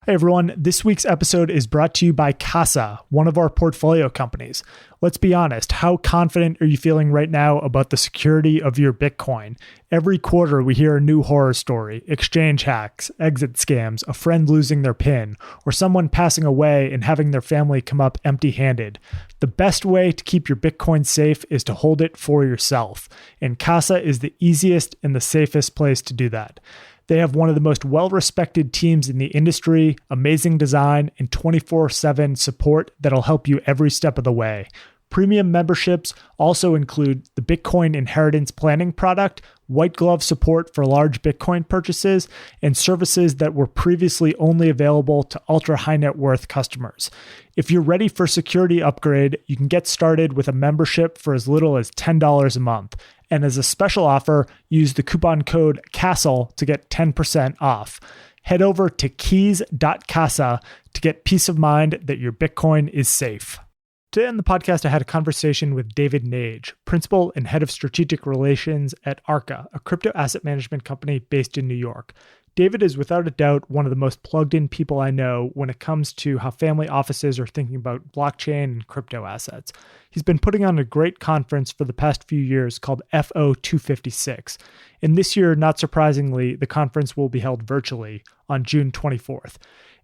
Hey everyone, this week's episode is brought to you by Casa, one of our portfolio companies. Let's be honest, how confident are you feeling right now about the security of your Bitcoin? Every quarter we hear a new horror story, exchange hacks, exit scams, a friend losing their PIN, or someone passing away and having their family come up empty-handed. The best way to keep your Bitcoin safe is to hold it for yourself, and Casa is the easiest and the safest place to do that. They have one of the most well-respected teams in the industry, amazing design, and 24/7 support that'll help you every step of the way. Premium memberships also include the Bitcoin Inheritance Planning product, white glove support for large Bitcoin purchases, and services that were previously only available to ultra high net worth customers. If you're ready for a security upgrade, you can get started with a membership for as little as $10 a month. And as a special offer, use the coupon code CASTLE to get 10% off. Head over to keys.casa to get peace of mind that your Bitcoin is safe. Today on the podcast, I had a conversation with David Nage, Principal and Head of Strategic Relations at Arca, a crypto asset management company based in New York. David is without a doubt one of the most plugged in people I know when it comes to how family offices are thinking about blockchain and crypto assets. He's been putting on a great conference for the past few years called FO 256. And this year, not surprisingly, the conference will be held virtually on June 24th.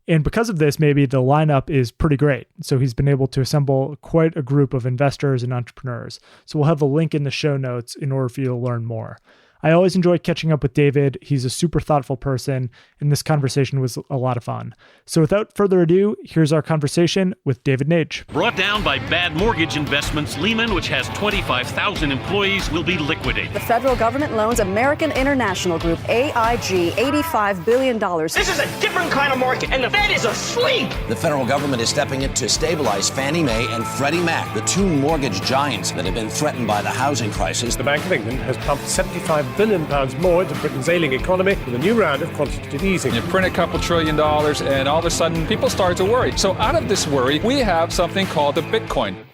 And because of this, maybe the lineup is pretty great. So he's been able to assemble quite a group of investors and entrepreneurs. So we'll have a link in the show notes in order for you to learn more. I always enjoy catching up with David. He's a super thoughtful person, and this conversation was a lot of fun. So without further ado, here's our conversation with David Nage. Brought down by bad mortgage investments, Lehman, which has 25,000 employees, will be liquidated. The federal government loans American International Group, AIG, $85 billion. This is a different kind of market, and the Fed is asleep. The federal government is stepping in to stabilize Fannie Mae and Freddie Mac, the two mortgage giants that have been threatened by the housing crisis. The Bank of England has pumped £75 billion more into Britain's ailing economy with a new round of quantitative easing. You print a couple $1 trillion and all of a sudden people start to worry. So out of this worry, we have something called the Bitcoin.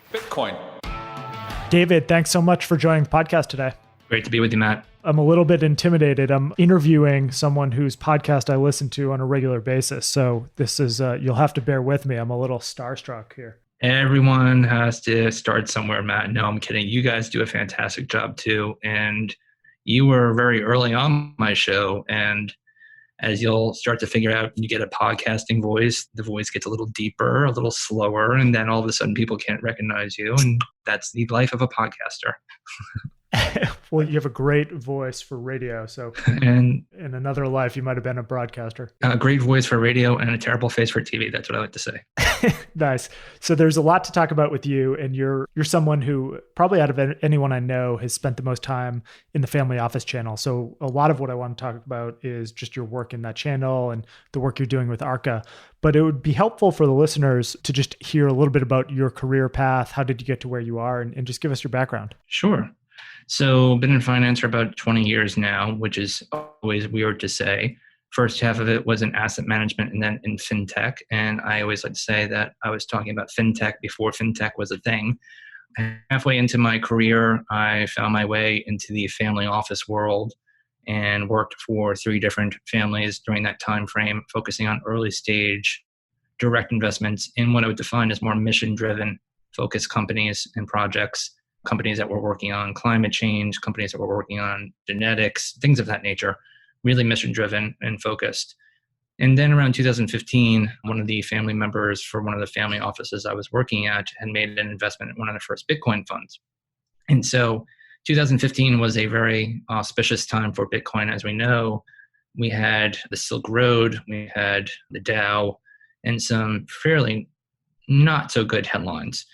David, thanks so much for joining the podcast today. Great to be with you, Matt. I'm a little bit intimidated. I'm interviewing someone whose podcast I listen to on a regular basis. So this is, you'll have to bear with me. I'm a little starstruck here. Everyone has to start somewhere, Matt. No, I'm kidding. You guys do a fantastic job too. And you were very early on my show. And as you'll start to figure out, you get a podcasting voice, the voice gets a little deeper, a little slower, and then all of a sudden people can't recognize you. And that's the life of a podcaster. Well, you have a great voice for radio. So and in another life, you might have been a broadcaster. A great voice for radio and a terrible face for TV. That's what I like to say. Nice. So there's a lot to talk about with you. And you're someone who probably out of anyone I know has spent the most time in the family office channel. So a lot of what I want to talk about is just your work in that channel and the work you're doing with Arca. But it would be helpful for the listeners to just hear a little bit about your career path. How did you get to where you are? And just give us your background. Sure. So been in finance for about 20 years now, which is always weird to say. First half of it was in asset management and then in fintech. And I always like to say that I was talking about fintech before fintech was a thing. Halfway into my career, I found my way into the family office world and worked for 3 different families during that time frame, focusing on early stage direct investments in what I would define as more mission-driven focused companies and projects. Companies that were working on climate change, companies that were working on genetics, things of that nature, really mission-driven and focused. And then around 2015, one of the family members for one of the family offices I was working at had made an investment in one of the first Bitcoin funds. And so 2015 was a very auspicious time for Bitcoin. As we know, we had the Silk Road, we had the Dow, and some fairly not so good headlines.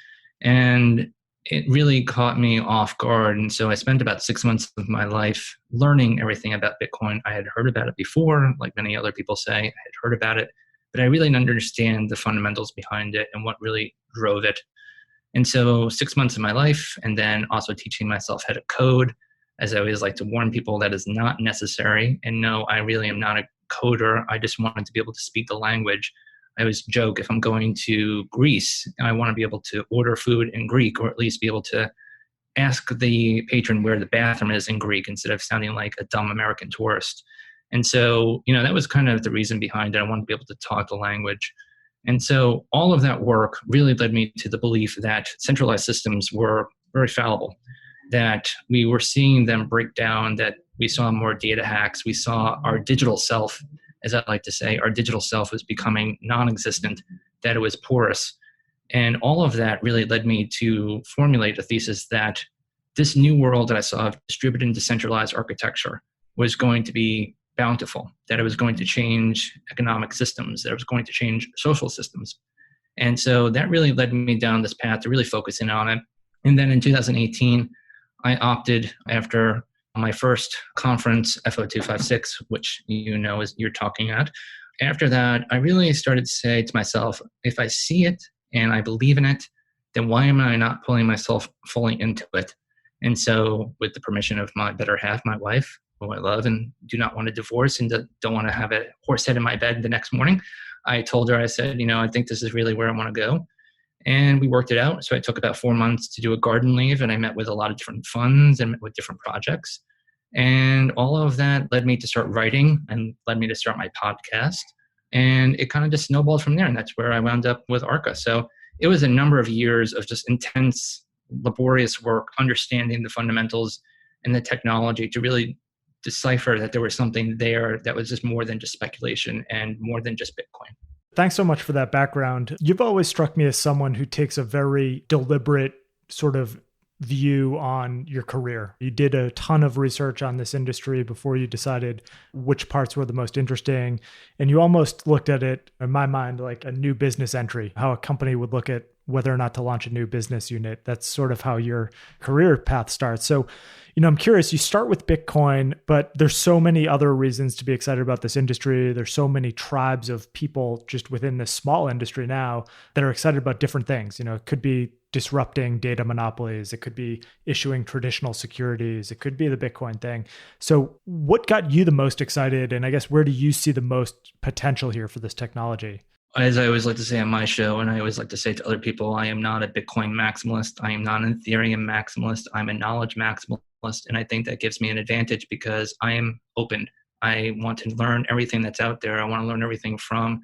And it really caught me off guard. And so I spent about 6 months of my life learning everything about Bitcoin. I had heard about it before, like many other people say, I had heard about it, but I really didn't understand the fundamentals behind it and what really drove it. And so 6 months of my life, and then also teaching myself how to code, as I always like to warn people, that is not necessary. And no, I really am not a coder. I just wanted to be able to speak the language. I always joke, if I'm going to Greece, I want to be able to order food in Greek, or at least be able to ask the patron where the bathroom is in Greek instead of sounding like a dumb American tourist. And so, that was kind of the reason behind it. I wanted to be able to talk the language. And so all of that work really led me to the belief that centralized systems were very fallible, that we were seeing them break down, that we saw more data hacks. We saw our digital self, as I like to say, our digital self was becoming non-existent, that it was porous. And all of that really led me to formulate a thesis that this new world that I saw of distributed and decentralized architecture was going to be bountiful, that it was going to change economic systems, that it was going to change social systems. And so that really led me down this path to really focus in on it. And then in 2018, I opted, after my first conference, FO256, which is you're talking at. After that, I really started to say to myself, if I see it and I believe in it, then why am I not pulling myself fully into it? And so with the permission of my better half, my wife, who I love and do not want to divorce and don't want to have a horse head in my bed the next morning, I told her, I said, I think this is really where I want to go. And we worked it out. So I took about 4 months to do a garden leave, and I met with a lot of different funds and met with different projects. And all of that led me to start writing and led me to start my podcast. And it kind of just snowballed from there. And that's where I wound up with Arca. So it was a number of years of just intense, laborious work, understanding the fundamentals and the technology to really decipher that there was something there that was just more than just speculation and more than just Bitcoin. Thanks so much for that background. You've always struck me as someone who takes a very deliberate sort of view on your career. You did a ton of research on this industry before you decided which parts were the most interesting. And you almost looked at it, in my mind, like a new business entry, how a company would look at whether or not to launch a new business unit. That's sort of how your career path starts. So, I'm curious, you start with Bitcoin, but there's so many other reasons to be excited about this industry. There's so many tribes of people just within this small industry now that are excited about different things. It could be disrupting data monopolies. It could be issuing traditional securities. It could be the Bitcoin thing. So what got you the most excited? And I guess, where do you see the most potential here for this technology? As I always like to say on my show, and I always like to say to other people, I am not a Bitcoin maximalist. I am not an Ethereum maximalist. I'm a knowledge maximalist. And I think that gives me an advantage because I am open. I want to learn everything that's out there. I want to learn everything from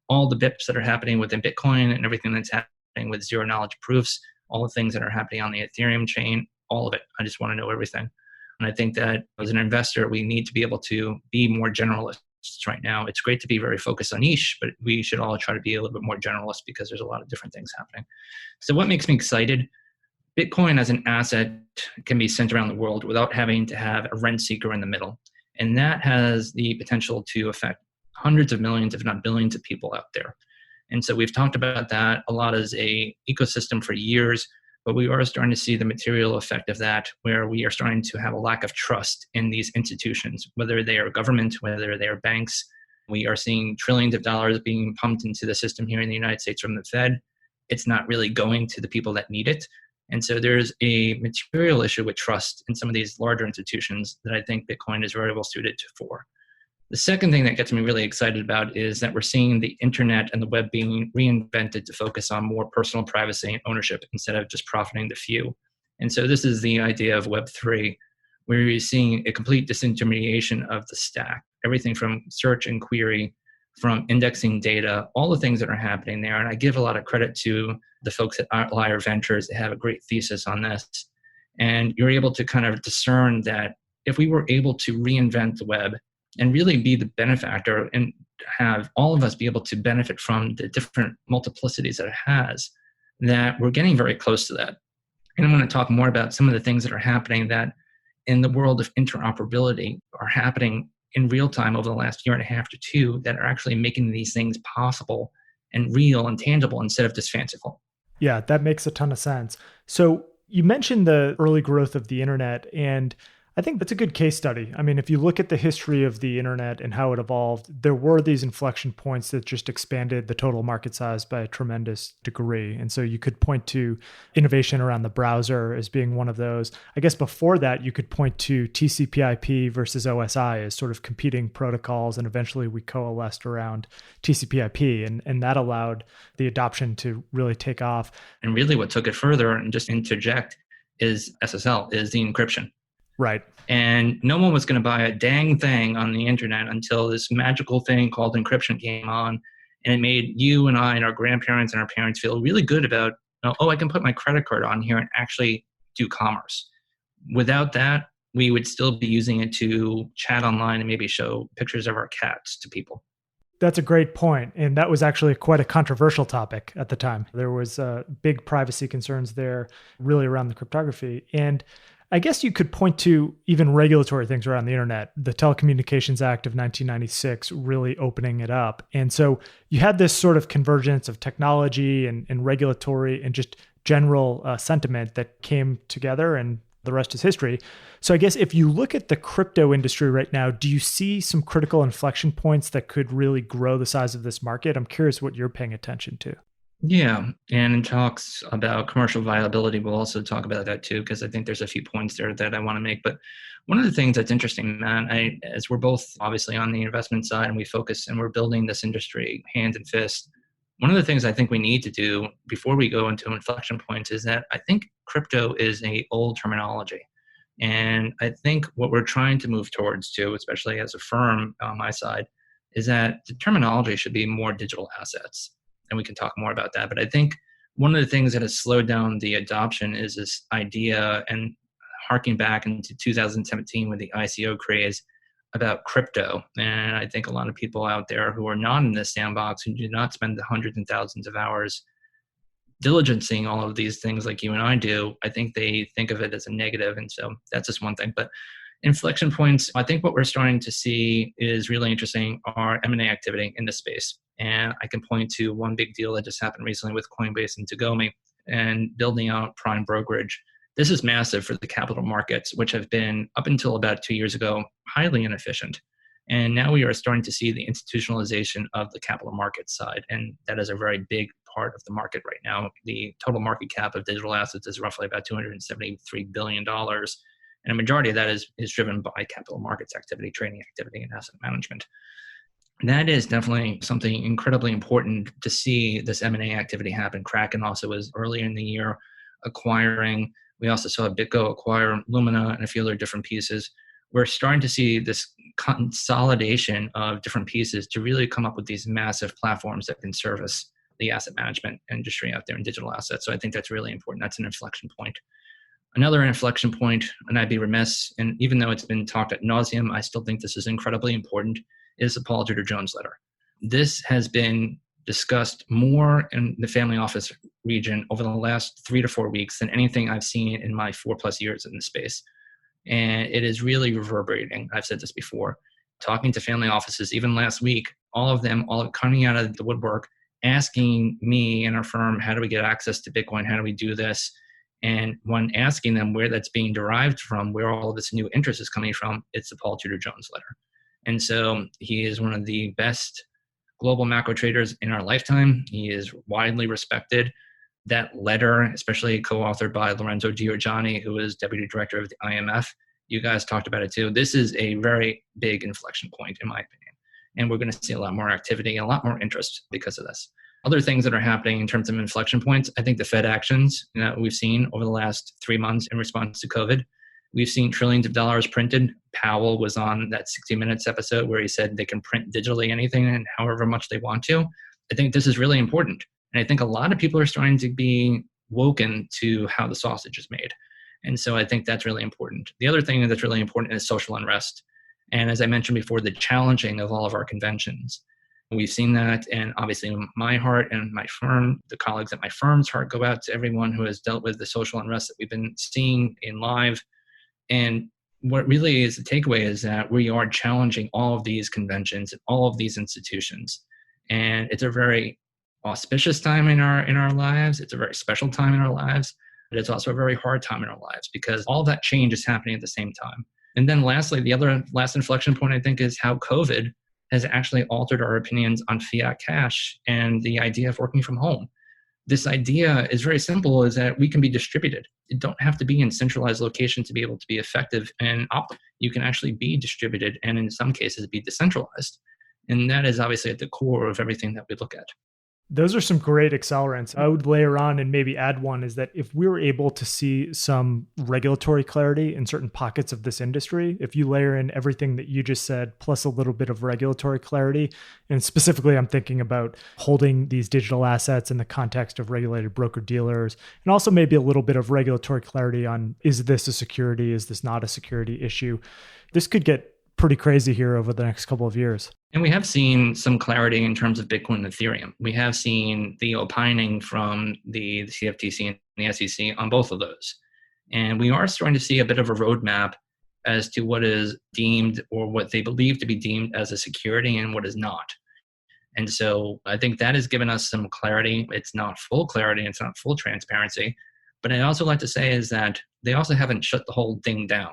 all the BIPs that are happening within Bitcoin and everything that's happening with zero knowledge proofs, all the things that are happening on the Ethereum chain, all of it. I just want to know everything. And I think that as an investor, we need to be able to be more generalists right now. It's great to be very focused on niche, but we should all try to be a little bit more generalist because there's a lot of different things happening. So what makes me excited? Bitcoin as an asset can be sent around the world without having to have a rent seeker in the middle. And that has the potential to affect hundreds of millions, if not billions of people out there. And so we've talked about that a lot as a ecosystem for years, but we are starting to see the material effect of that, where we are starting to have a lack of trust in these institutions, whether they are government, whether they are banks. We are seeing trillions of dollars being pumped into the system here in the United States from the Fed. It's not really going to the people that need it. And so there's a material issue with trust in some of these larger institutions that I think Bitcoin is very well suited for. The second thing that gets me really excited about is that we're seeing the internet and the web being reinvented to focus on more personal privacy and ownership instead of just profiting the few. And so this is the idea of Web3, where you're seeing a complete disintermediation of the stack, everything from search and query, from indexing data, all the things that are happening there. And I give a lot of credit to the folks at Outlier Ventures. They have a great thesis on this. And you're able to kind of discern that if we were able to reinvent the web and really be the benefactor and have all of us be able to benefit from the different multiplicities that it has, that we're getting very close to that. And I want to talk more about some of the things that are happening that in the world of interoperability are happening in real time over the last year and a half to two that are actually making these things possible and real and tangible instead of just fanciful. Yeah, that makes a ton of sense. So you mentioned the early growth of the internet, and I think that's a good case study. I mean, if you look at the history of the internet and how it evolved, there were these inflection points that just expanded the total market size by a tremendous degree. And so you could point to innovation around the browser as being one of those. I guess before that, you could point to TCP/IP versus OSI as sort of competing protocols. And eventually we coalesced around TCP/IP, and that allowed the adoption to really take off. And really what took it further, and just interject, is SSL, is the encryption. Right. And no one was going to buy a dang thing on the internet until this magical thing called encryption came on. And it made you and I and our grandparents and our parents feel really good about, I can put my credit card on here and actually do commerce. Without that, we would still be using it to chat online and maybe show pictures of our cats to people. That's a great point. And that was actually quite a controversial topic at the time. There was big privacy concerns there, really around the cryptography. And I guess you could point to even regulatory things around the internet, the Telecommunications Act of 1996 really opening it up. And so you had this sort of convergence of technology and regulatory and just general sentiment that came together, and the rest is history. So I guess if you look at the crypto industry right now, do you see some critical inflection points that could really grow the size of this market? I'm curious what you're paying attention to. Yeah. And in talks about commercial viability, we'll also talk about that too, because I think there's a few points there that I want to make. But one of the things that's interesting, man, as we're both obviously on the investment side and we focus and we're building this industry hand and fist, one of the things I think we need to do before we go into inflection points is that I think crypto is an old terminology. And I think what we're trying to move towards too, especially as a firm on my side, is that the terminology should be more digital assets. And we can talk more about that. But I think one of the things that has slowed down the adoption is this idea, and harking back into 2017 with the ICO craze about crypto. And I think a lot of people out there who are not in this sandbox, who do not spend the hundreds and thousands of hours diligencing all of these things like you and I do, I think they think of it as a negative. And so that's just one thing. But inflection points, I think what we're starting to see is really interesting are M&A activity in this space. And I can point to one big deal that just happened recently with Coinbase and Tagomi and building out prime brokerage. This is massive for the capital markets, which have been, up until about 2 years ago, highly inefficient. And now we are starting to see the institutionalization of the capital markets side. And that is a very big part of the market right now. The total market cap of digital assets is roughly about $273 billion. And a majority of that is driven by capital markets activity, trading activity, and asset management. That is definitely something incredibly important to see this M&A activity happen. Kraken also was earlier in the year acquiring. We also saw BitGo acquire Lumina and a few other different pieces. We're starting to see this consolidation of different pieces to really come up with these massive platforms that can service the asset management industry out there in digital assets. So I think that's really important. That's an inflection point. Another inflection point, and I'd be remiss, and even though it's been talked ad nauseum, I still think this is incredibly important, is the Paul Tudor Jones letter. This has been discussed more in the family office region over the last 3 to 4 weeks than anything I've seen in my 4+ years in the space. And it is really reverberating. I've said this before. Talking to family offices, even last week, all coming out of the woodwork, asking me and our firm, how do we get access to Bitcoin? How do we do this? And when asking them where that's being derived from, where all of this new interest is coming from, it's the Paul Tudor Jones letter. And so he is one of the best global macro traders in our lifetime. He is widely respected. That letter, especially co-authored by Lorenzo Giorgiani, who is deputy director of the IMF, you guys talked about it too. This is a very big inflection point, in my opinion. And we're going to see a lot more activity and a lot more interest because of this. Other things that are happening in terms of inflection points, I think the Fed actions that we've seen over the last 3 months in response to COVID, we've seen trillions of dollars printed. Powell was on that 60 Minutes episode where he said they can print digitally anything and however much they want to. I think this is really important. And I think a lot of people are starting to be woken to how the sausage is made. And so I think that's really important. The other thing that's really important is social unrest. And as I mentioned before, the challenging of all of our conventions. We've seen that, and obviously my heart and my firm, the colleagues at my firm's heart go out to everyone who has dealt with the social unrest that we've been seeing in live. And what really is the takeaway is that we are challenging all of these conventions and all of these institutions. And it's a very auspicious time in our lives. It's a very special time in our lives, but it's also a very hard time in our lives because all that change is happening at the same time. And then lastly, the other last inflection point, I think, is how COVID has actually altered our opinions on fiat cash and the idea of working from home. This idea is very simple, is that we can be distributed. You don't have to be in centralized location to be able to be effective and optimal. You can actually be distributed and in some cases be decentralized. And that is obviously at the core of everything that we look at. Those are some great accelerants. I would layer on and maybe add one is that if we were able to see some regulatory clarity in certain pockets of this industry, if you layer in everything that you just said, plus a little bit of regulatory clarity, and specifically I'm thinking about holding these digital assets in the context of regulated broker dealers, and also maybe a little bit of regulatory clarity on, is this a security? Is this not a security issue? This could get pretty crazy here over the next couple of years. And we have seen some clarity in terms of Bitcoin and Ethereum. We have seen the opining from the CFTC and the SEC on both of those. And we are starting to see a bit of a roadmap as to what is deemed or what they believe to be deemed as a security and what is not. And so I think that has given us some clarity. It's not full clarity, it's not full transparency. But I also like to say is that they also haven't shut the whole thing down.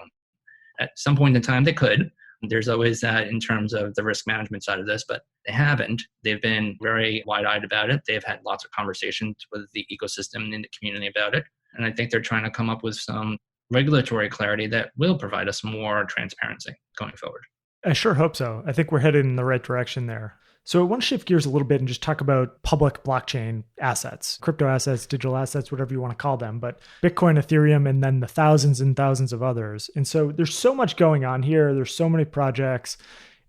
At some point in time, they could. There's always that in terms of the risk management side of this, but they haven't. They've been very wide-eyed about it. They've had lots of conversations with the ecosystem and the community about it. And I think they're trying to come up with some regulatory clarity that will provide us more transparency going forward. I sure hope so. I think we're headed in the right direction there. So I want to shift gears a little bit and just talk about public blockchain assets, crypto assets, digital assets, whatever you want to call them, but Bitcoin, Ethereum, and then the thousands and thousands of others. And so there's so much going on here. There's so many projects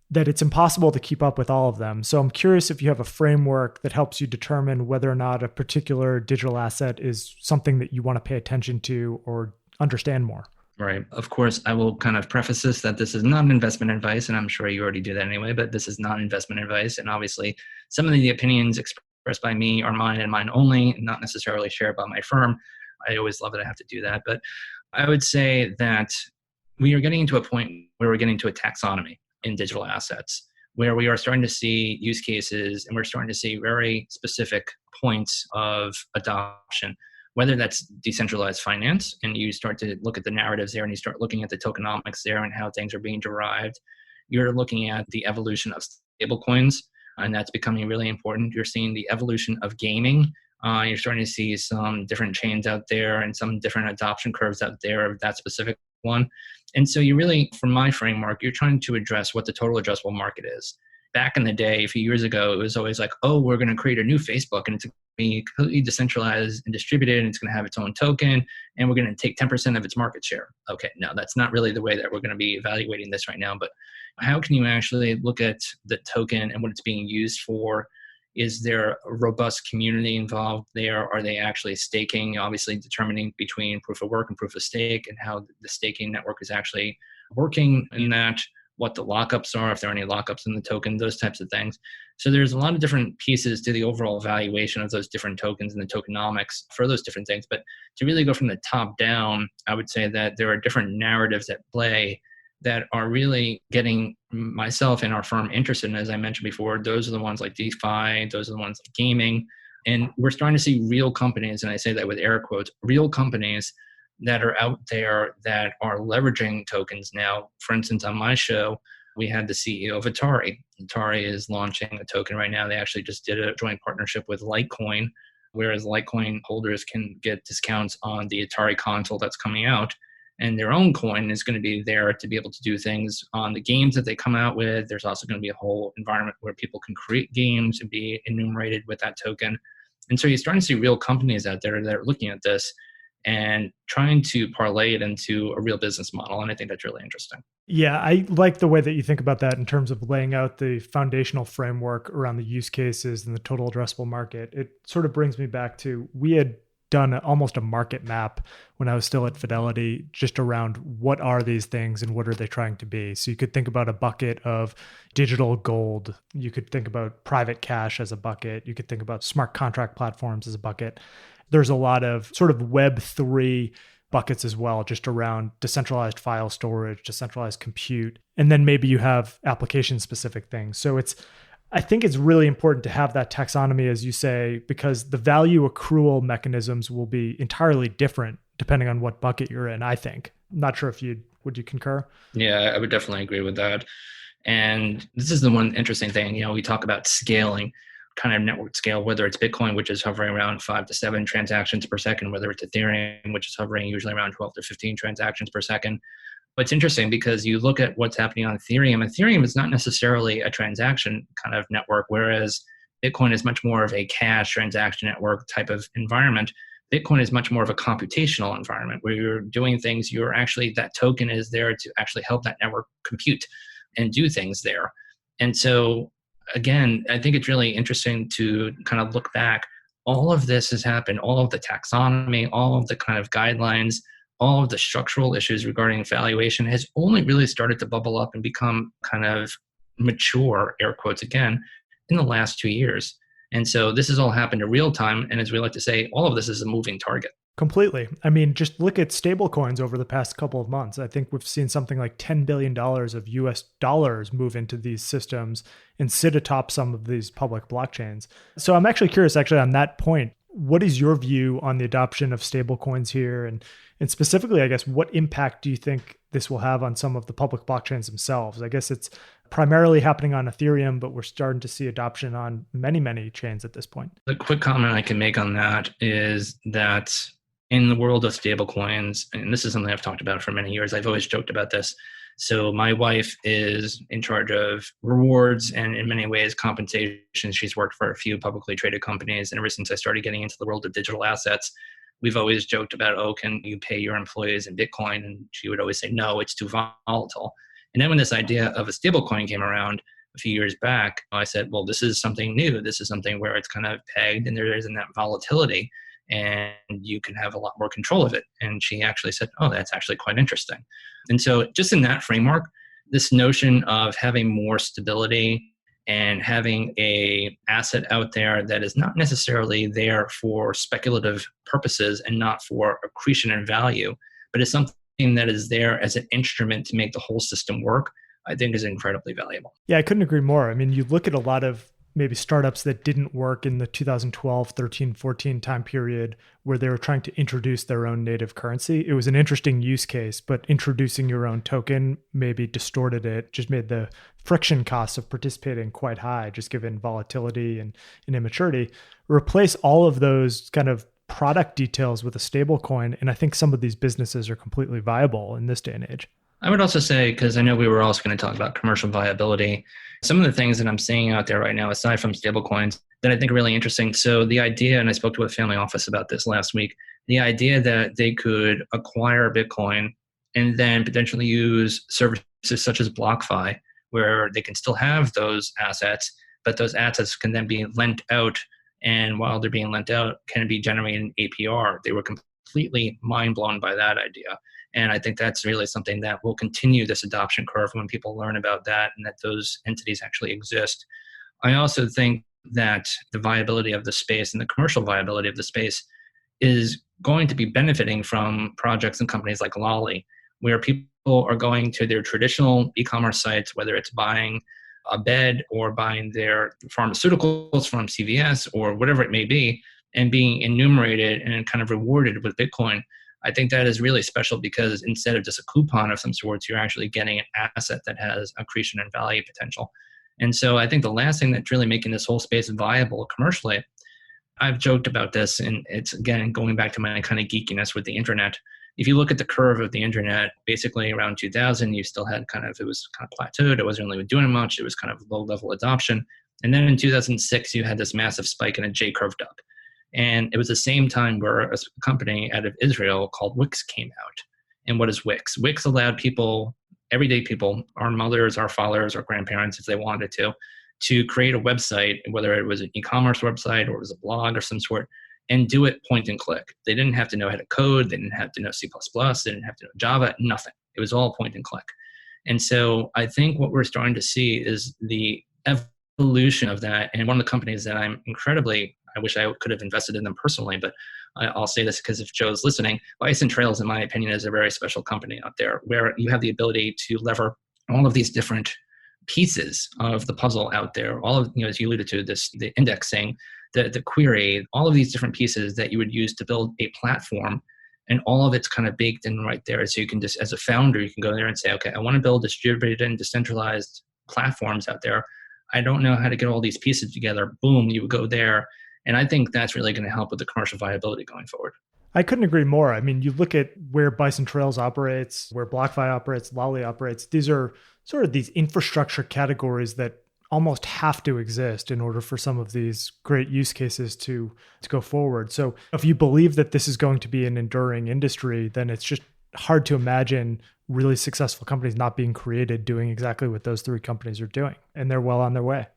that it's impossible to keep up with all of them. So I'm curious if you have a framework that helps you determine whether or not a particular digital asset is something that you want to pay attention to or understand more. Right. Of course, I will kind of preface this that this is not an investment advice, and I'm sure you already do that anyway, but this is not investment advice. And obviously, some of the opinions expressed by me are mine and mine only, not necessarily shared by my firm. I always love that I have to do that. But I would say that we are getting into a point where we're getting to a taxonomy in digital assets, where we are starting to see use cases and we're starting to see very specific points of adoption. Whether that's decentralized finance and you start to look at the narratives there and you start looking at the tokenomics there and how things are being derived, you're looking at the evolution of stablecoins, and that's becoming really important. You're seeing the evolution of gaming. You're starting to see some different chains out there and some different adoption curves out there of that specific one. And so you really, from my framework, you're trying to address what the total addressable market is. Back in the day, a few years ago, it was always like, oh, we're going to create a new Facebook and it's going to be completely decentralized and distributed and it's going to have its own token and we're going to take 10% of its market share. Okay, no, that's not really the way that we're going to be evaluating this right now. But how can you actually look at the token and what it's being used for? Is there a robust community involved there? Are they actually staking? Obviously determining between proof of work and proof of stake and how the staking network is actually working in that. What the lockups are, if there are any lockups in the token, those types of things. So there's a lot of different pieces to the overall valuation of those different tokens and the tokenomics for those different things. But to really go from the top down, I would say that there are different narratives at play that are really getting myself and our firm interested in. As I mentioned before, those are the ones like DeFi, those are the ones like gaming. And we're starting to see real companies, and I say that with air quotes, real companies that are out there that are leveraging tokens now. For instance, on my show, we had the CEO of Atari. Atari is launching a token right now. They actually just did a joint partnership with Litecoin, whereas Litecoin holders can get discounts on the Atari console that's coming out. And their own coin is going to be there to be able to do things on the games that they come out with. There's also going to be a whole environment where people can create games and be enumerated with that token. And so you're starting to see real companies out there that are looking at this and trying to parlay it into a real business model. And I think that's really interesting. Yeah, I like the way that you think about that in terms of laying out the foundational framework around the use cases and the total addressable market. It sort of brings me back to, we had done almost a market map when I was still at Fidelity, just around what are these things and what are they trying to be. So you could think about a bucket of digital gold. You could think about private cash as a bucket. You could think about smart contract platforms as a bucket. There's a lot of sort of Web3 buckets as well, just around decentralized file storage, decentralized compute, and then maybe you have application-specific things. So I think it's really important to have that taxonomy, as you say, because the value accrual mechanisms will be entirely different depending on what bucket you're in, I think. I'm not sure if would you concur? Yeah, I would definitely agree with that. And this is the one interesting thing, we talk about scaling, kind of network scale, whether it's Bitcoin, which is hovering around 5 to 7 transactions per second, whether it's Ethereum, which is hovering usually around 12 to 15 transactions per second. But it's interesting because you look at what's happening on Ethereum. Ethereum is not necessarily a transaction kind of network, whereas Bitcoin is much more of a cash transaction network type of environment. Bitcoin is much more of a computational environment where you're doing things, that token is there to actually help that network compute and do things there. And so, again, I think it's really interesting to kind of look back. All of this has happened, all of the taxonomy, all of the kind of guidelines, all of the structural issues regarding valuation has only really started to bubble up and become kind of mature, air quotes again, in the last 2 years. And so this has all happened in real time. And as we like to say, all of this is a moving target. Completely. I mean, just look at stablecoins over the past couple of months. I think we've seen something like $10 billion of US dollars move into these systems and sit atop some of these public blockchains. So I'm actually curious, on that point, what is your view on the adoption of stablecoins here? And specifically, I guess, what impact do you think this will have on some of the public blockchains themselves? I guess it's primarily happening on Ethereum, but we're starting to see adoption on many, many chains at this point. The quick comment I can make on that is that in the world of stablecoins, and this is something I've talked about for many years, I've always joked about this. So my wife is in charge of rewards and in many ways compensation. She's worked for a few publicly traded companies. And ever since I started getting into the world of digital assets, we've always joked about, can you pay your employees in Bitcoin? And she would always say, no, it's too volatile. And then when this idea of a stablecoin came around a few years back, I said, well, this is something new. This is something where it's kind of pegged and there isn't that volatility and you can have a lot more control of it. And she actually said, oh, that's actually quite interesting. And so just in that framework, this notion of having more stability and having a asset out there that is not necessarily there for speculative purposes and not for accretion and value, but is something that is there as an instrument to make the whole system work, I think is incredibly valuable. Yeah, I couldn't agree more. I mean, you look at a lot of maybe startups that didn't work in the 2012, 13, 14 time period where they were trying to introduce their own native currency. It was an interesting use case, but introducing your own token maybe distorted it, just made the friction costs of participating quite high, just given volatility and immaturity. Replace all of those kind of product details with a stable coin. And I think some of these businesses are completely viable in this day and age. I would also say, because I know we were also going to talk about commercial viability, some of the things that I'm seeing out there right now, aside from stablecoins, that I think are really interesting. So the idea, and I spoke to a family office about this last week, the idea that they could acquire Bitcoin and then potentially use services such as BlockFi, where they can still have those assets, but those assets can then be lent out. And while they're being lent out, can be generating an APR. They were completely mind blown by that idea. And I think that's really something that will continue this adoption curve when people learn about that and that those entities actually exist. I also think that the viability of the space and the commercial viability of the space is going to be benefiting from projects and companies like Lolly, where people are going to their traditional e-commerce sites, whether it's buying a bed or buying their pharmaceuticals from CVS or whatever it may be, and being enumerated and kind of rewarded with Bitcoin. I think that is really special because instead of just a coupon of some sorts, you're actually getting an asset that has accretion and value potential. And so I think the last thing that's really making this whole space viable commercially, I've joked about this, and it's, again, going back to my kind of geekiness with the internet. If you look at the curve of the internet, basically around 2000, you still had it was kind of plateaued. It wasn't really doing much. It was kind of low level adoption. And then in 2006, you had this massive spike and a J curved up. And it was the same time where a company out of Israel called Wix came out. And what is Wix? Wix allowed people, everyday people, our mothers, our fathers, our grandparents, if they wanted to create a website, whether it was an e-commerce website or it was a blog or some sort, and do it point and click. They didn't have to know how to code. They didn't have to know C++. They didn't have to know Java, nothing. It was all point and click. And so I think what we're starting to see is the evolution of that. And one of the companies that I wish I could have invested in them personally, but I'll say this because if Joe's listening, Bison Trails, in my opinion, is a very special company out there where you have the ability to lever all of these different pieces of the puzzle out there. All of, as you alluded to, the indexing, the query, all of these different pieces that you would use to build a platform, and all of it's kind of baked in right there. So you can just, as a founder, you can go there and say, okay, I want to build distributed and decentralized platforms out there. I don't know how to get all these pieces together. Boom, you would go there. And I think that's really going to help with the commercial viability going forward. I couldn't agree more. I mean, you look at where Bison Trails operates, where BlockFi operates, Lolly operates. These are sort of these infrastructure categories that almost have to exist in order for some of these great use cases to go forward. So if you believe that this is going to be an enduring industry, then it's just hard to imagine really successful companies not being created doing exactly what those three companies are doing. And they're well on their way.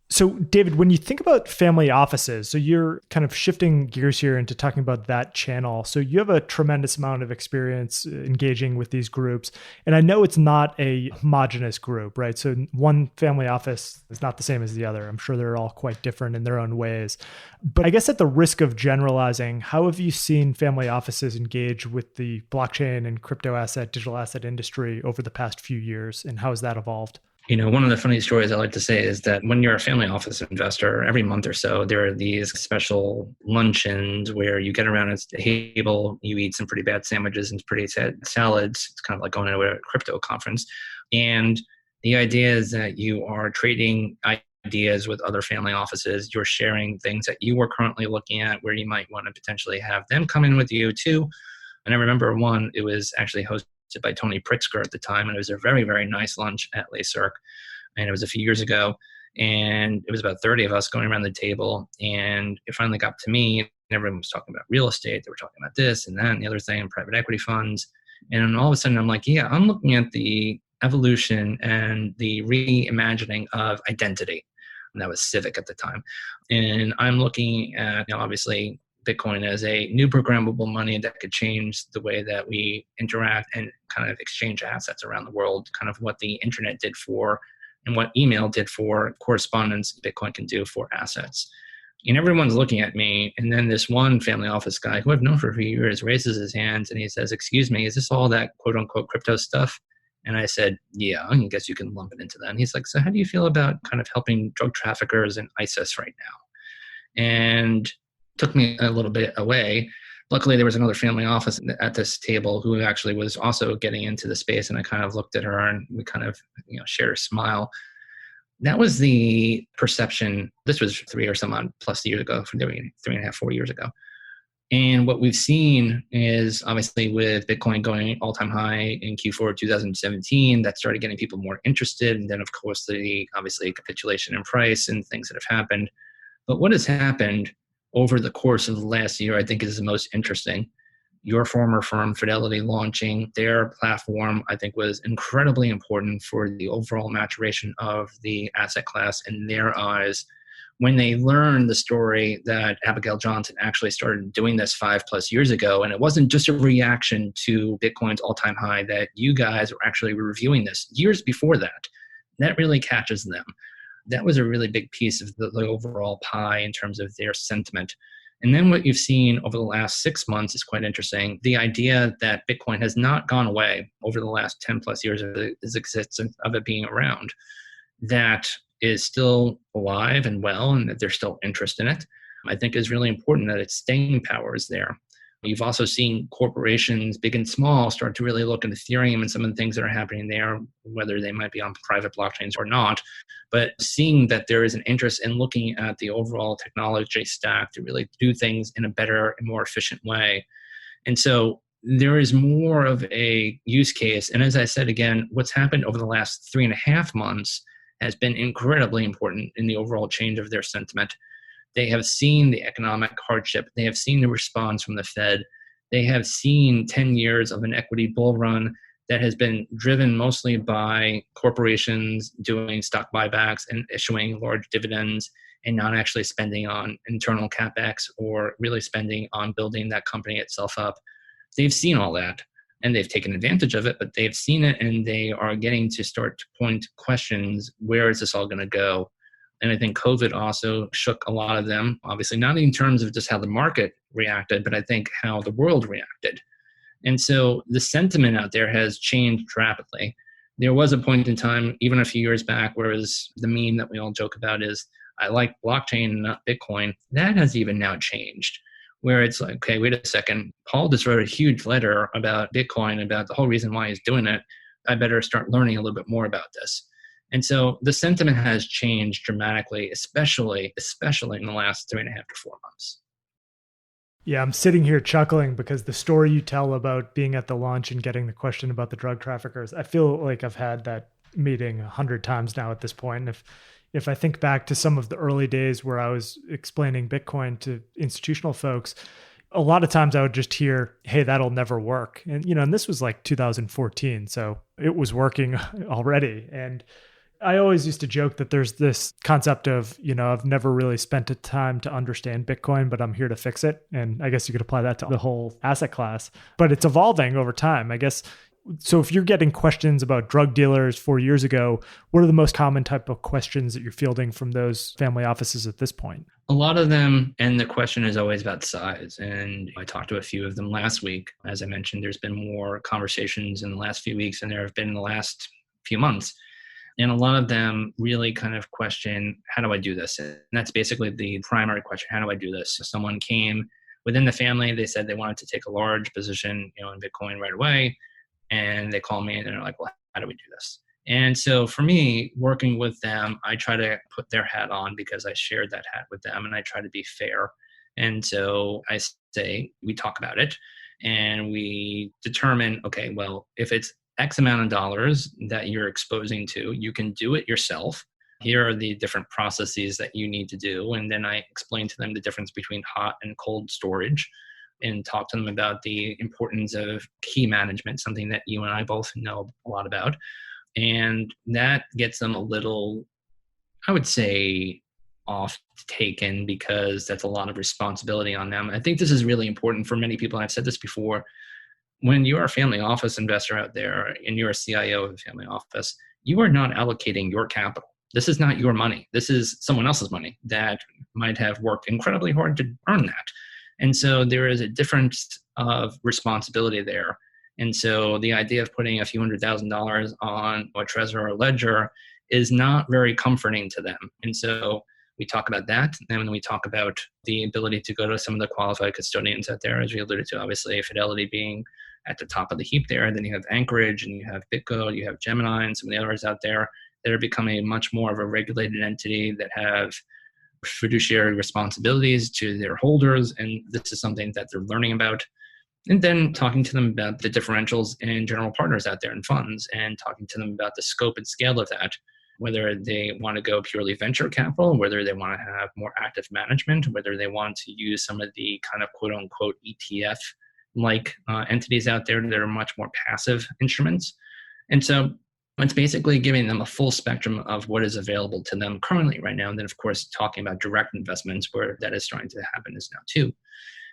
So David, when you think about family offices, so you're kind of shifting gears here into talking about that channel. So you have a tremendous amount of experience engaging with these groups. And I know it's not a homogenous group, right? So one family office is not the same as the other. I'm sure they're all quite different in their own ways. But I guess at the risk of generalizing, how have you seen family offices engage with the blockchain and crypto asset, digital asset industry over the past few years? And how has that evolved? One of the funny stories I like to say is that when you're a family office investor, every month or so, there are these special luncheons where you get around a table, you eat some pretty bad sandwiches and pretty sad salads. It's kind of like going to a crypto conference. And the idea is that you are trading ideas with other family offices. You're sharing things that you are currently looking at where you might want to potentially have them come in with you too. And I remember one, it was actually hosted by Tony Pritzker at the time, and it was a very, very nice lunch at Les Cirque, and it was a few years ago, and it was about 30 of us going around the table, and it finally got to me, and everyone was talking about real estate. They were talking about this and that and the other thing, and private equity funds, and all of a sudden I'm like, yeah, I'm looking at the evolution and the reimagining of identity, and that was civic at the time, and I'm looking at, obviously, Bitcoin as a new programmable money that could change the way that we interact and kind of exchange assets around the world, kind of what the internet did for and what email did for correspondence, Bitcoin can do for assets. And everyone's looking at me. And then this one family office guy who I've known for a few years raises his hands and he says, "Excuse me, is this all that quote unquote crypto stuff?" And I said, "Yeah, I guess you can lump it into that." And he's like, "So how do you feel about kind of helping drug traffickers and ISIS right now?" And took me a little bit away. Luckily, there was another family office at this table who actually was also getting into the space, and I kind of looked at her and we kind of shared a smile. That was the perception. This was 3 or some odd plus years ago, from 3.5, 4 years ago. And what we've seen is obviously with Bitcoin going all-time high in Q4 2017, that started getting people more interested. And then, of course, the obviously capitulation in price and things that have happened. But what has happened over the course of the last year, I think is the most interesting. Your former firm, Fidelity, launching their platform, I think was incredibly important for the overall maturation of the asset class in their eyes. When they learned the story that Abigail Johnson actually started doing this 5+ years ago, and it wasn't just a reaction to Bitcoin's all-time high, that you guys were actually reviewing this years before that really catches them. That was a really big piece of the overall pie in terms of their sentiment. And then what you've seen over the last 6 months is quite interesting. The idea that Bitcoin has not gone away over the last 10+ years of its existence of it being around, that is still alive and well, and that there's still interest in it, I think is really important, that its staying power is there. You've also seen corporations, big and small, start to really look at Ethereum and some of the things that are happening there, whether they might be on private blockchains or not. But seeing that there is an interest in looking at the overall technology stack to really do things in a better and more efficient way. And so there is more of a use case. And as I said, again, what's happened over the last 3.5 months has been incredibly important in the overall change of their sentiment. They have seen the economic hardship. They have seen the response from the Fed. They have seen 10 years of an equity bull run that has been driven mostly by corporations doing stock buybacks and issuing large dividends and not actually spending on internal CapEx or really spending on building that company itself up. They've seen all that and they've taken advantage of it, but they've seen it and they are getting to start to point questions, where is this all going to go? And I think COVID also shook a lot of them, obviously not in terms of just how the market reacted, but I think how the world reacted. And so the sentiment out there has changed rapidly. There was a point in time, even a few years back, where it was the meme that we all joke about is, I like blockchain and not Bitcoin. That has even now changed, where it's like, okay, wait a second. Paul just wrote a huge letter about Bitcoin, about the whole reason why he's doing it. I better start learning a little bit more about this. And so the sentiment has changed dramatically, especially in the last 3.5 to 4 months. Yeah, I'm sitting here chuckling because the story you tell about being at the launch and getting the question about the drug traffickers, I feel like I've had that meeting 100 times now at this point. And If I think back to some of the early days where I was explaining Bitcoin to institutional folks, a lot of times I would just hear, hey, that'll never work. And this was like 2014. So it was working already. And I always used to joke that there's this concept of, I've never really spent a time to understand Bitcoin, but I'm here to fix it. And I guess you could apply that to the whole asset class, but it's evolving over time, I guess. So if you're getting questions about drug dealers 4 years ago, what are the most common type of questions that you're fielding from those family offices at this point? A lot of them, and the question is always about size. And I talked to a few of them last week. As I mentioned, there's been more conversations in the last few weeks than there have been in the last few months. And a lot of them really kind of question, how do I do this? And that's basically the primary question. How do I do this? So someone came within the family, they said they wanted to take a large position, in Bitcoin right away. And they call me and they're like, well, how do we do this? And so for me, working with them, I try to put their hat on because I shared that hat with them and I try to be fair. And so I say, we talk about it and we determine, okay, well, if it's X amount of dollars that you're exposing to, you can do it yourself. Here are the different processes that you need to do. And then I explain to them the difference between hot and cold storage and talk to them about the importance of key management, something that you and I both know a lot about. And that gets them a little, I would say, off taken because that's a lot of responsibility on them. I think this is really important for many people. I've said this before. When you're a family office investor out there and you're a CIO of a family office, you are not allocating your capital. This is not your money. This is someone else's money that might have worked incredibly hard to earn that. And so there is a difference of responsibility there. And so the idea of putting a few $100,000 on a Trezor or Ledger is not very comforting to them. And so we talk about that. And then we talk about the ability to go to some of the qualified custodians out there, as we alluded to, obviously Fidelity being at the top of the heap there. And then you have Anchorage and you have BitGo, you have Gemini and some of the others out there that are becoming much more of a regulated entity that have fiduciary responsibilities to their holders. And this is something that they're learning about. And then talking to them about the differentials in general partners out there in funds and talking to them about the scope and scale of that, whether they want to go purely venture capital, whether they want to have more active management, whether they want to use some of the kind of quote unquote ETF-like entities out there that are much more passive instruments. And so it's basically giving them a full spectrum of what is available to them currently right now. And then, of course, talking about direct investments where that is starting to happen is now too.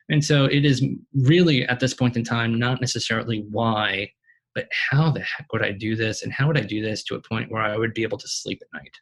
And so it is really at this point in time, not necessarily why, but how the heck would I do this? And how would I do this to a point where I would be able to sleep at night?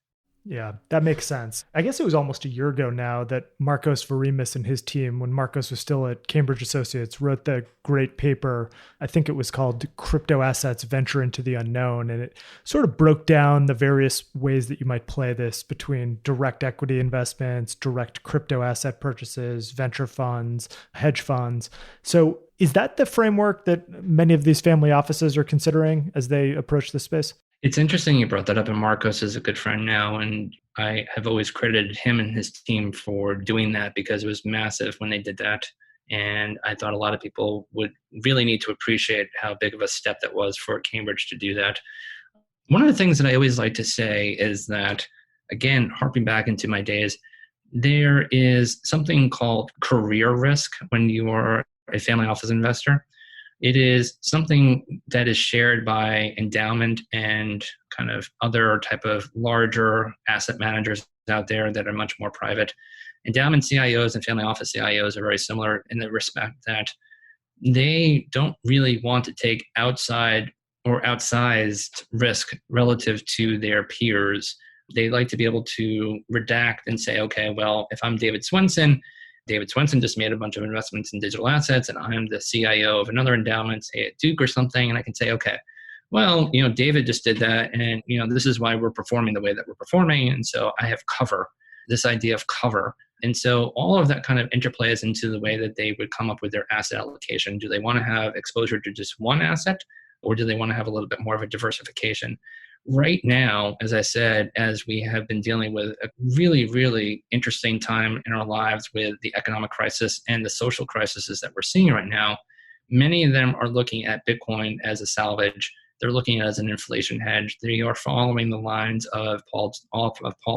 Yeah, that makes sense. I guess it was almost a year ago now that Marcos Varimis and his team, when Marcos was still at Cambridge Associates, wrote the great paper. I think it was called Cryptoassets Venture into the Unknown. And it sort of broke down the various ways that you might play this between direct equity investments, direct crypto asset purchases, venture funds, hedge funds. So is that the framework that many of these family offices are considering as they approach this space? It's interesting you brought that up, and Marcos is a good friend now, and I have always credited him and his team for doing that because it was massive when they did that. And I thought a lot of people would really need to appreciate how big of a step that was for Cambridge to do that. One of the things that I always like to say is that, again, harping back into my days, there is something called career risk when you are a family office investor. It is something that is shared by endowment and kind of other type of larger asset managers out there that are much more private. Endowment CIOs and family office CIOs are very similar in the respect that they don't really want to take outside or outsized risk relative to their peers. They like to be able to redact and say, okay, well, if I'm David Swenson just made a bunch of investments in digital assets, and I'm the CIO of another endowment, say at Duke or something, and I can say, okay, well, David just did that, and this is why we're performing the way that we're performing, and so I have cover, this idea of cover. And so all of that kind of interplays into the way that they would come up with their asset allocation. Do they want to have exposure to just one asset, or do they want to have a little bit more of a diversification? Right now, as I said, as we have been dealing with a really, really interesting time in our lives with the economic crisis and the social crises that we're seeing right now, many of them are looking at Bitcoin as a salvage They're looking at it as an inflation hedge. They are following the lines of Paul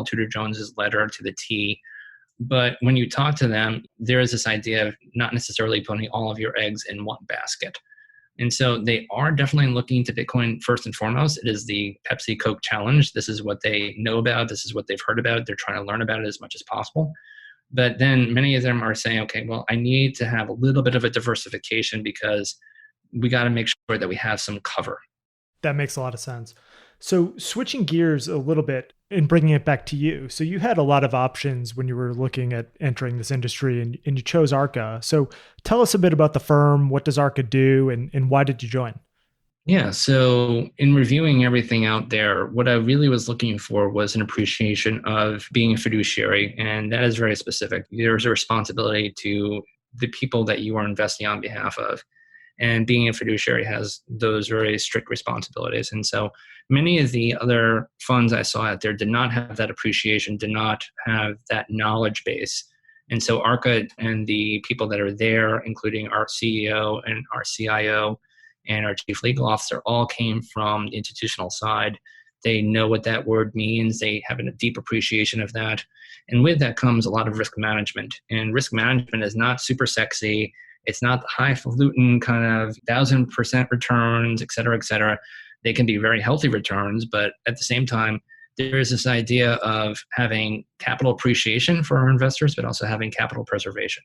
Tudor Jones's letter to the T. But when you talk to them, there is this idea of not necessarily putting all of your eggs in one basket. And so they are definitely looking to Bitcoin first and foremost. It is the Pepsi Coke challenge. This is what they know about. This is what they've heard about. They're trying to learn about it as much as possible. But then many of them are saying, okay, well, I need to have a little bit of a diversification because we got to make sure that we have some cover. That makes a lot of sense. So switching gears a little bit and bringing it back to you. So you had a lot of options when you were looking at entering this industry and you chose Arca. So tell us a bit about the firm. What does Arca do and why did you join? Yeah, so in reviewing everything out there, what I really was looking for was an appreciation of being a fiduciary, and that is very specific. There's a responsibility to the people that you are investing on behalf of, and being a fiduciary has those very strict responsibilities. And so many of the other funds I saw out there did not have that appreciation, did not have that knowledge base. And so Arca and the people that are there, including our CEO and our CIO, and our chief legal officer all came from the institutional side. They know what that word means. They have a deep appreciation of that. And with that comes a lot of risk management. And risk management is not super sexy. It's not the highfalutin kind of 1,000% returns, et cetera, et cetera. They can be very healthy returns, but at the same time, there is this idea of having capital appreciation for our investors, but also having capital preservation.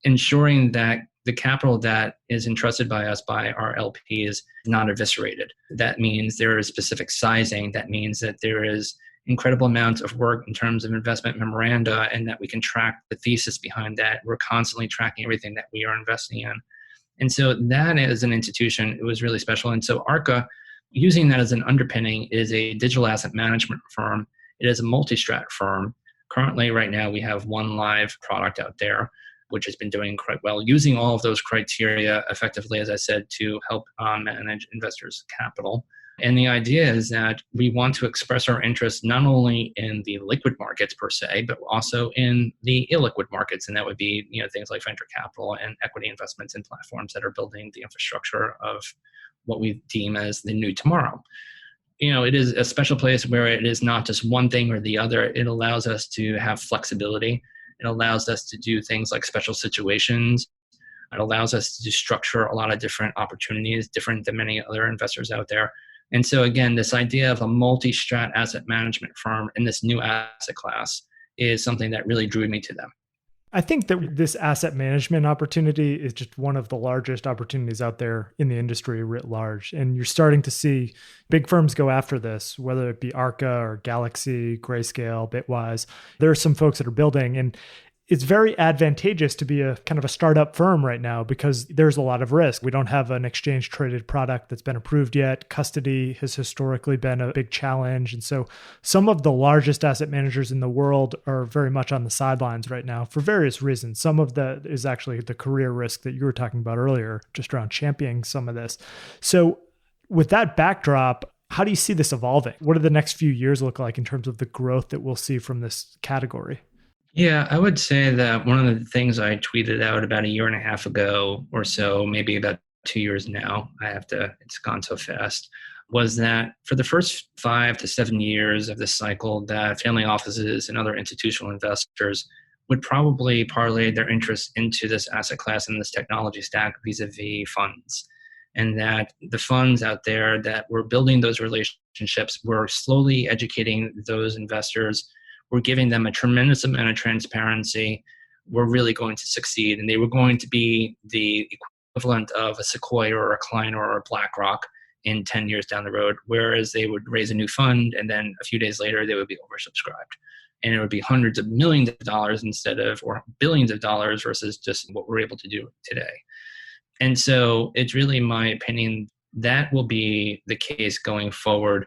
Ensuring that the capital that is entrusted by us, by our LPs, is not eviscerated. That means there is specific sizing. That means that there is incredible amounts of work in terms of investment memoranda and that we can track the thesis behind that. We're constantly tracking everything that we are investing in. And so that as an institution, it was really special. And so Arca, using that as an underpinning, is a digital asset management firm. It is a multi-strat firm. Currently, right now, we have one live product out there, which has been doing quite well, using all of those criteria effectively, as I said, to help manage investors' capital. And the idea is that we want to express our interest not only in the liquid markets per se, but also in the illiquid markets. And that would be, things like venture capital and equity investments in platforms that are building the infrastructure of what we deem as the new tomorrow. It is a special place where it is not just one thing or the other. It allows us to have flexibility. It allows us to do things like special situations. It allows us to structure a lot of different opportunities, different than many other investors out there. And so again, this idea of a multi-strat asset management firm in this new asset class is something that really drew me to them. I think that this asset management opportunity is just one of the largest opportunities out there in the industry writ large. And you're starting to see big firms go after this, whether it be Arca or Galaxy, Grayscale, Bitwise. There are some folks that are building, and it's very advantageous to be a kind of a startup firm right now because there's a lot of risk. We don't have an exchange traded product that's been approved yet. Custody has historically been a big challenge. And so some of the largest asset managers in the world are very much on the sidelines right now for various reasons. Some of that is actually the career risk that you were talking about earlier, just around championing some of this. So with that backdrop, how do you see this evolving? What do the next few years look like in terms of the growth that we'll see from this category? Yeah, I would say that one of the things I tweeted out about a year and a half ago or so, maybe about 2 years now, it's gone so fast, was that for the first 5 to 7 years of this cycle, that family offices and other institutional investors would probably parlay their interest into this asset class and this technology stack vis-a-vis funds. And that the funds out there that were building those relationships were slowly educating those investors. We're giving them a tremendous amount of transparency. We're really going to succeed. And they were going to be the equivalent of a Sequoia or a Klein or a BlackRock in 10 years down the road, whereas they would raise a new fund and then a few days later they would be oversubscribed. And it would be hundreds of millions of dollars or billions of dollars versus just what we're able to do today. And so it's really my opinion that will be the case going forward,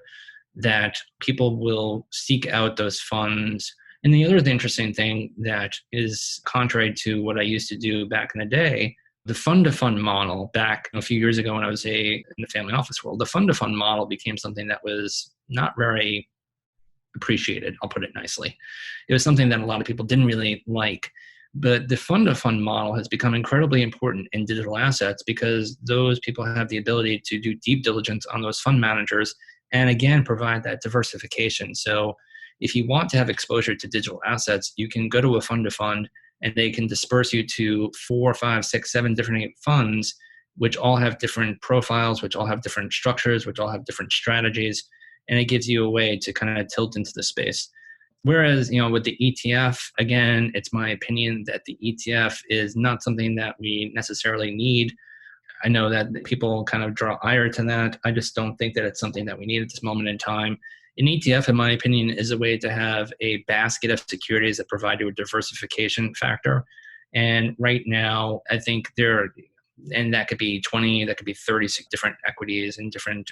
that people will seek out those funds. And the other interesting thing that is contrary to what I used to do back in the day, the fund-to-fund model back a few years ago when I was in the family office world, the fund-to-fund model became something that was not very appreciated, I'll put it nicely. It was something that a lot of people didn't really like. But the fund-to-fund model has become incredibly important in digital assets because those people have the ability to do deep diligence on those fund managers and, again, provide that diversification. So if you want to have exposure to digital assets, you can go to a fund-to-fund and they can disperse you to 4, 5, 6, 7 different funds, which all have different profiles, which all have different structures, which all have different strategies. And it gives you a way to kind of tilt into the space. Whereas, with the ETF, again, it's my opinion that the ETF is not something that we necessarily need. I know that people kind of draw ire to that. I just don't think that it's something that we need at this moment in time. An ETF, in my opinion, is a way to have a basket of securities that provide you a diversification factor. And right now, I think and that could be 20, that could be 36 different equities and different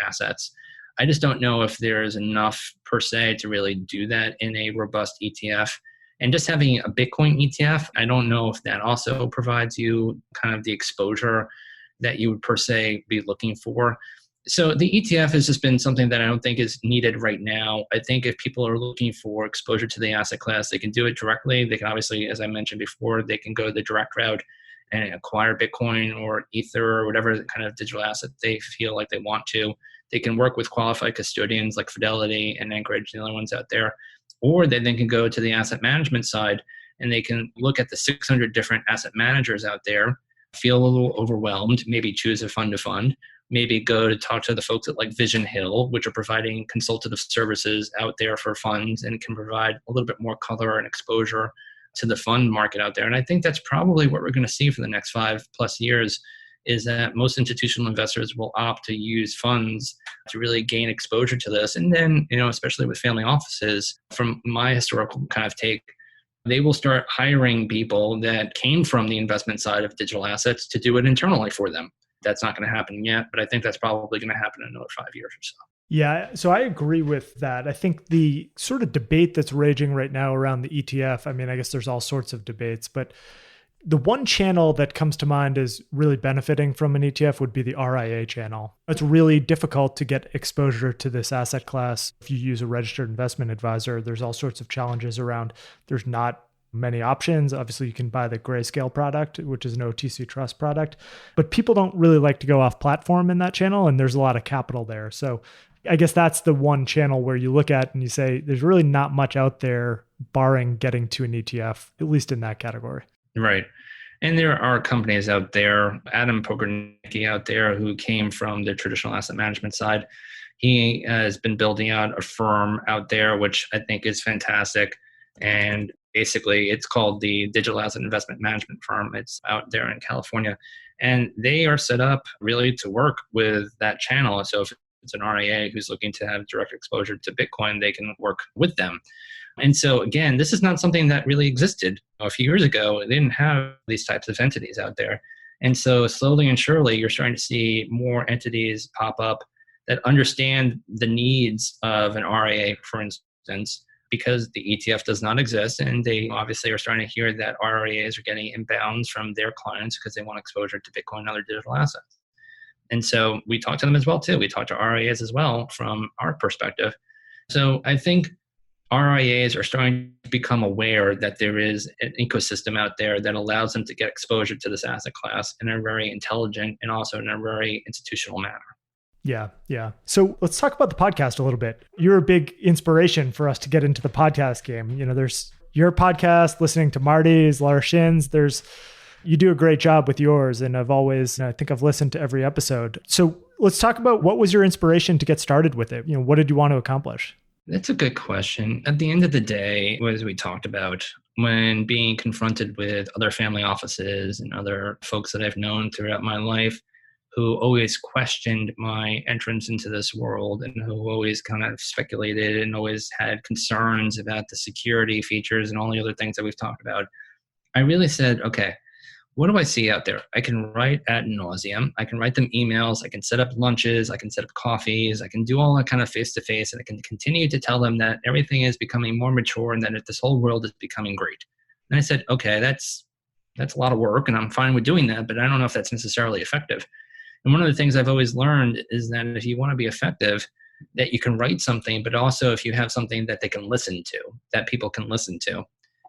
assets. I just don't know if there is enough per se to really do that in a robust ETF. And just having a Bitcoin ETF, I don't know if that also provides you kind of the exposure that you would per se be looking for. So the ETF has just been something that I don't think is needed right now. I think if people are looking for exposure to the asset class, they can do it directly. They can obviously, as I mentioned before, they can go the direct route and acquire Bitcoin or Ether or whatever kind of digital asset they feel like they want to. They can work with qualified custodians like Fidelity and Anchorage, the other ones out there. Or they then can go to the asset management side and they can look at the 600 different asset managers out there, feel a little overwhelmed, maybe choose a fund to fund, maybe go to talk to the folks at like Vision Hill, which are providing consultative services out there for funds and can provide a little bit more color and exposure to the fund market out there. And I think that's probably what we're going to see for the next 5+ years, is that most institutional investors will opt to use funds to really gain exposure to this. And then, especially with family offices, from my historical kind of take, they will start hiring people that came from the investment side of digital assets to do it internally for them. That's not going to happen yet, but I think that's probably going to happen in another 5 years or so. Yeah, so I agree with that. I think the sort of debate that's raging right now around the ETF, I guess there's all sorts of debates, but the one channel that comes to mind as really benefiting from an ETF would be the RIA channel. It's really difficult to get exposure to this asset class. If you use a registered investment advisor, there's all sorts of challenges around. There's not many options. Obviously, you can buy the Grayscale product, which is an OTC trust product, but people don't really like to go off platform in that channel, and there's a lot of capital there. So I guess that's the one channel where you look at and you say, there's really not much out there barring getting to an ETF, at least in that category. Right. And there are companies out there, Adam Pokornicki out there, who came from the traditional asset management side. He has been building out a firm out there, which I think is fantastic. And basically, it's called the Digital Asset Investment Management Firm. It's out there in California. And they are set up really to work with that channel. So if it's an RIA who's looking to have direct exposure to Bitcoin, they can work with them. And so, again, this is not something that really existed a few years ago. They didn't have these types of entities out there. And so slowly and surely, you're starting to see more entities pop up that understand the needs of an RIA, for instance, because the ETF does not exist. And they obviously are starting to hear that RIAs are getting inbounds from their clients because they want exposure to Bitcoin and other digital assets. And so we talk to them as well, too. We talk to RIAs as well from our perspective. So I think RIAs are starting to become aware that there is an ecosystem out there that allows them to get exposure to this asset class in a very intelligent and also in a very institutional manner. Yeah. So let's talk about the podcast a little bit. You're a big inspiration for us to get into the podcast game. There's your podcast, listening to Marty's, Lara Shin's. You do a great job with yours. And I think I've listened to every episode. So let's talk about what was your inspiration to get started with it? What did you want to accomplish? That's a good question. At the end of the day, as we talked about, when being confronted with other family offices and other folks that I've known throughout my life who always questioned my entrance into this world and who always kind of speculated and always had concerns about the security features and all the other things that we've talked about, I really said, okay, what do I see out there? I can write ad nauseum. I can write them emails. I can set up lunches. I can set up coffees. I can do all that kind of face-to-face. And I can continue to tell them that everything is becoming more mature and that this whole world is becoming great. And I said, okay, that's a lot of work and I'm fine with doing that, but I don't know if that's necessarily effective. And one of the things I've always learned is that if you want to be effective, that you can write something, but also if you have something that they can listen to, that people can listen to.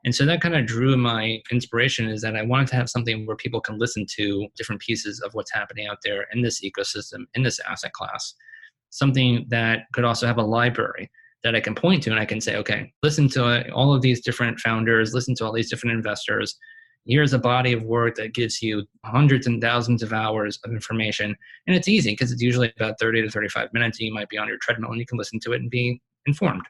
And so that kind of drew my inspiration, is that I wanted to have something where people can listen to different pieces of what's happening out there in this ecosystem, in this asset class. Something that could also have a library that I can point to, and I can say, okay, listen to all of these different founders, listen to all these different investors. Here's a body of work that gives you hundreds and thousands of hours of information. And it's easy because it's usually about 30 to 35 minutes. And you might be on your treadmill and you can listen to it and be informed.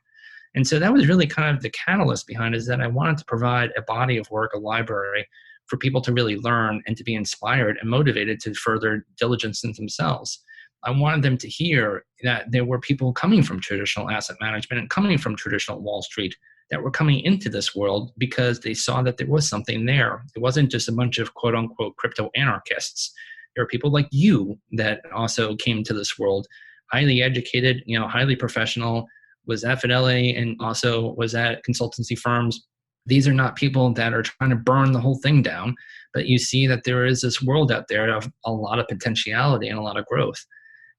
And so that was really kind of the catalyst behind it, is that I wanted to provide a body of work, a library for people to really learn and to be inspired and motivated to further diligence in themselves. I wanted them to hear that there were people coming from traditional asset management and coming from traditional Wall Street that were coming into this world because they saw that there was something there. It wasn't just a bunch of quote unquote crypto anarchists. There are people like you that also came to this world, highly educated, highly professional, was at Fidelity and also was at consultancy firms. These are not people that are trying to burn the whole thing down, but you see that there is this world out there of a lot of potentiality and a lot of growth.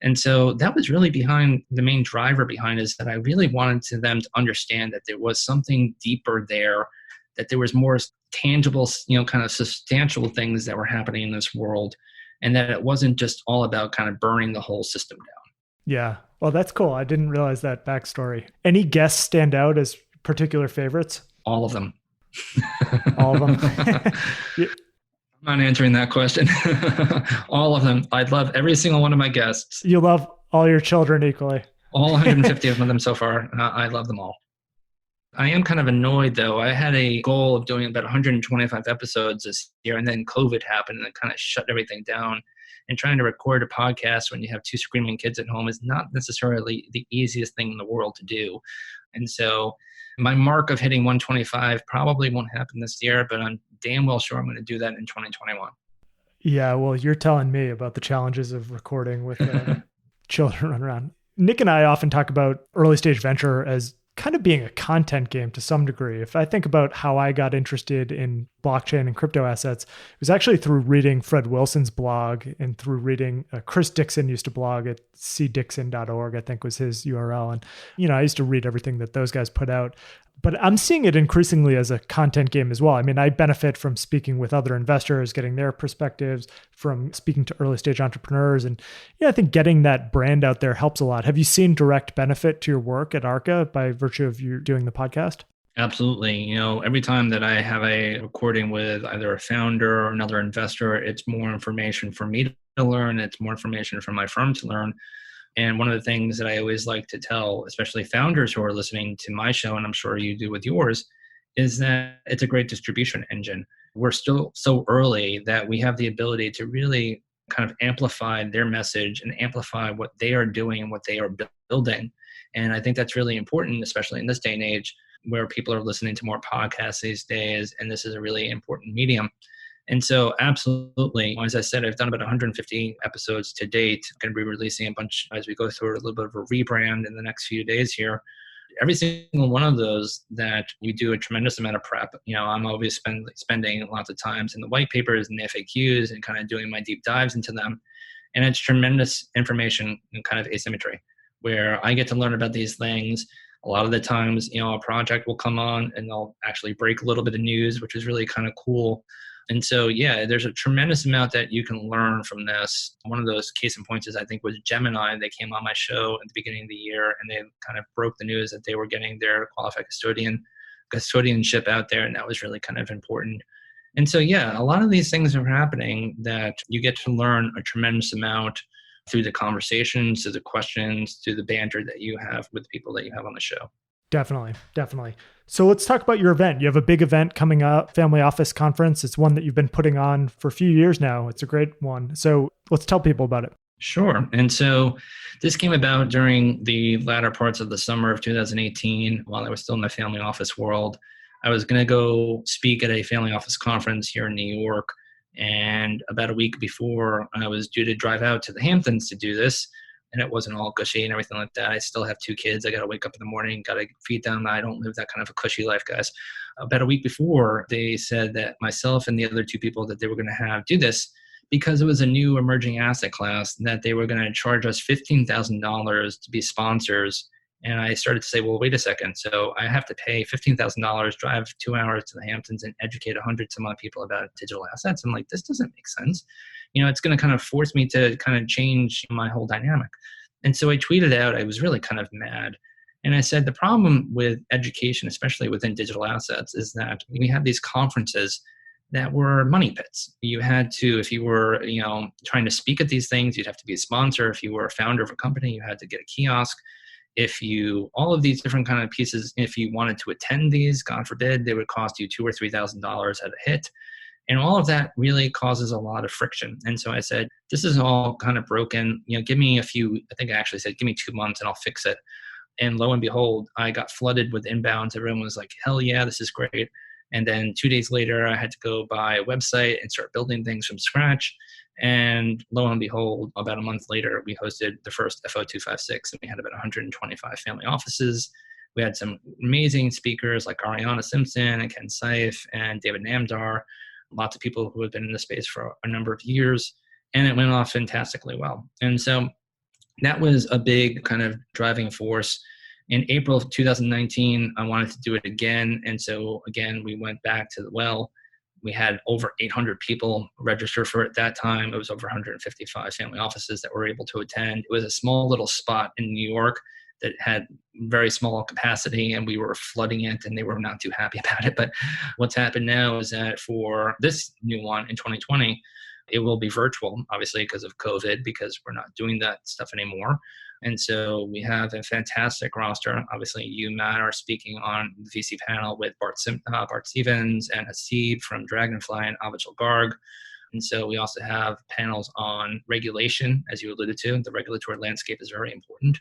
And so that was really behind the main driver behind, is that I really wanted them to understand that there was something deeper there, that there was more tangible, kind of substantial things that were happening in this world, and that it wasn't just all about kind of burning the whole system down. Yeah. Well, that's cool. I didn't realize that backstory. Any guests stand out as particular favorites? All of them. All of them. I'm not answering that question. All of them. I love every single one of my guests. You love all your children equally. All 150 of them so far. I love them all. I am kind of annoyed, though. I had a goal of doing about 125 episodes this year, and then COVID happened and it kind of shut everything down. And trying to record a podcast when you have two screaming kids at home is not necessarily the easiest thing in the world to do. And so my mark of hitting 125 probably won't happen this year, but I'm damn well sure I'm going to do that in 2021. Yeah, well, you're telling me about the challenges of recording with children running around. Nick and I often talk about early stage venture as kind of being a content game to some degree. If I think about how I got interested in blockchain and crypto assets, it was actually through reading Fred Wilson's blog and through reading Chris Dixon used to blog at cdixon.org, I think was his URL. And, I used to read everything that those guys put out. But I'm seeing it increasingly as a content game as well. I mean, I benefit from speaking with other investors, getting their perspectives, from speaking to early stage entrepreneurs. And I think getting that brand out there helps a lot. Have you seen direct benefit to your work at Arca by virtue of you doing the podcast? Absolutely. Every time that I have a recording with either a founder or another investor, it's more information for me to learn. It's more information for my firm to learn. And one of the things that I always like to tell, especially founders who are listening to my show, and I'm sure you do with yours, is that it's a great distribution engine. We're still so early that we have the ability to really kind of amplify their message and amplify what they are doing and what they are building. And I think that's really important, especially in this day and age where people are listening to more podcasts these days, and this is a really important medium. And so absolutely, as I said, I've done about 150 episodes to date. I'm going to be releasing a bunch as we go through a little bit of a rebrand in the next few days here. Every single one of those that we do a tremendous amount of prep. I'm always spending lots of times in the white papers and the FAQs and kind of doing my deep dives into them. And it's tremendous information and kind of asymmetry where I get to learn about these things. A lot of the times, a project will come on and they'll actually break a little bit of news, which is really kind of cool. And so, there's a tremendous amount that you can learn from this. One of those case in points is, I think, was Gemini. They came on my show at the beginning of the year and they kind of broke the news that they were getting their qualified custodianship out there. And that was really kind of important. And so, a lot of these things are happening that you get to learn a tremendous amount through the conversations, through the questions, through the banter that you have with the people that you have on the show. Definitely. So let's talk about your event. You have a big event coming up, Family Office Conference. It's one that you've been putting on for a few years now. It's a great one. So let's tell people about it. Sure. And so this came about during the latter parts of the summer of 2018 while I was still in the family office world. I was going to go speak at a family office conference here in New York. And about a week before I was due to drive out to the Hamptons to do this, and it wasn't all gushy and everything like that. I still have two kids. I got to wake up in the morning, got to feed them. I don't live that kind of a cushy life, guys. About a week before, they said that myself and the other two people that they were going to have do this because it was a new emerging asset class, that they were going to charge us $15,000 to be sponsors And I started to say, well, wait a second. So I have to pay $15,000, drive 2 hours to the Hamptons and educate 100 some odd people about digital assets. I'm like, this doesn't make sense. It's going to kind of force me to kind of change my whole dynamic. And so I tweeted out, I was really kind of mad. And I said, the problem with education, especially within digital assets, is that we have these conferences that were money pits. You had to, if you were, trying to speak at these things, you'd have to be a sponsor. If you were a founder of a company, you had to get a kiosk. All of these different kind of pieces, if you wanted to attend these, God forbid, they would cost you $2,000 or $3,000 at a hit. And all of that really causes a lot of friction. And so I said, this is all kind of broken. Give me I think I actually said, give me 2 months and I'll fix it. And lo and behold, I got flooded with inbounds. Everyone was like, hell yeah, this is great. And then 2 days later, I had to go buy a website and start building things from scratch. And lo and behold, about a month later, we hosted the first FO256, and we had about 125 family offices. We had some amazing speakers like Ariana Simpson and Ken Seif and David Namdar, lots of people who have been in the space for a number of years, and it went off fantastically well. And so that was a big kind of driving force. In April of 2019, I wanted to do it again. And so again, we went back to the well. We had over 800 people register for it that time. It was over 155 family offices that were able to attend. It was a small little spot in New York that had very small capacity, and we were flooding it, and they were not too happy about it. But what's happened now is that for this new one in 2020, it will be virtual, obviously because of COVID, because we're not doing that stuff anymore. And so we have a fantastic roster. Obviously, you, Matt, are speaking on the VC panel with Bart Stevens and Hasib from Dragonfly and Avijal Garg. And so we also have panels on regulation, as you alluded to. The regulatory landscape is very important.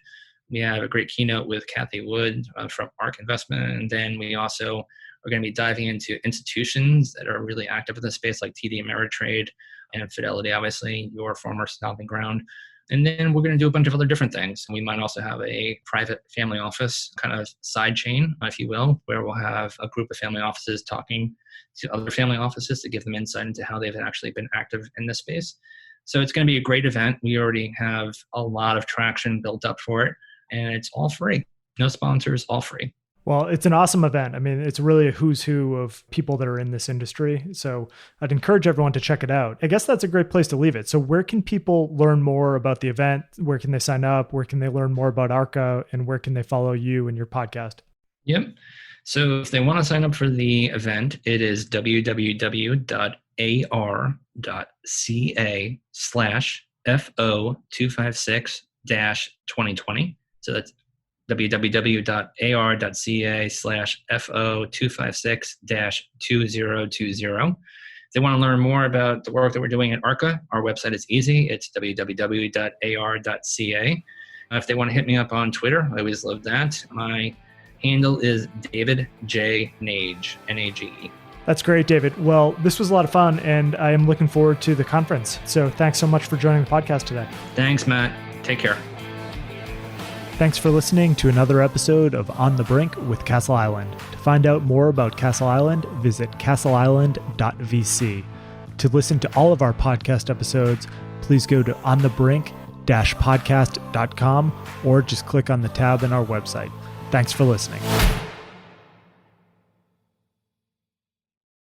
We have a great keynote with Kathy Wood from Arca Investment. And then we also are going to be diving into institutions that are really active in the space, like TD Ameritrade and Fidelity, obviously, your former stomping ground. And then we're going to do a bunch of other different things. We might also have a private family office kind of side chain, if you will, where we'll have a group of family offices talking to other family offices to give them insight into how they've actually been active in this space. So it's going to be a great event. We already have a lot of traction built up for it, and it's all free. No sponsors, all free. Well, it's an awesome event. I mean, it's really a who's who of people that are in this industry. So I'd encourage everyone to check it out. I guess that's a great place to leave it. So where can people learn more about the event? Where can they sign up? Where can they learn more about Arca? And where can they follow you and your podcast? Yep. So if they want to sign up for the event, it is www.ar.ca/FO256-2020. So that's www.ar.ca/FO256-2020. If they want to learn more about the work that we're doing at Arca, our website is easy. It's www.ar.ca. If they want to hit me up on Twitter, I always love that. My handle is David J. Nage, N-A-G-E. That's great, David. Well, this was a lot of fun, and I am looking forward to the conference. So thanks so much for joining the podcast today. Thanks, Matt. Take care. Thanks for listening to another episode of On the Brink with Castle Island. To find out more about Castle Island, visit castleisland.vc. To listen to all of our podcast episodes, please go to onthebrink-podcast.com or just click on the tab in our website. Thanks for listening.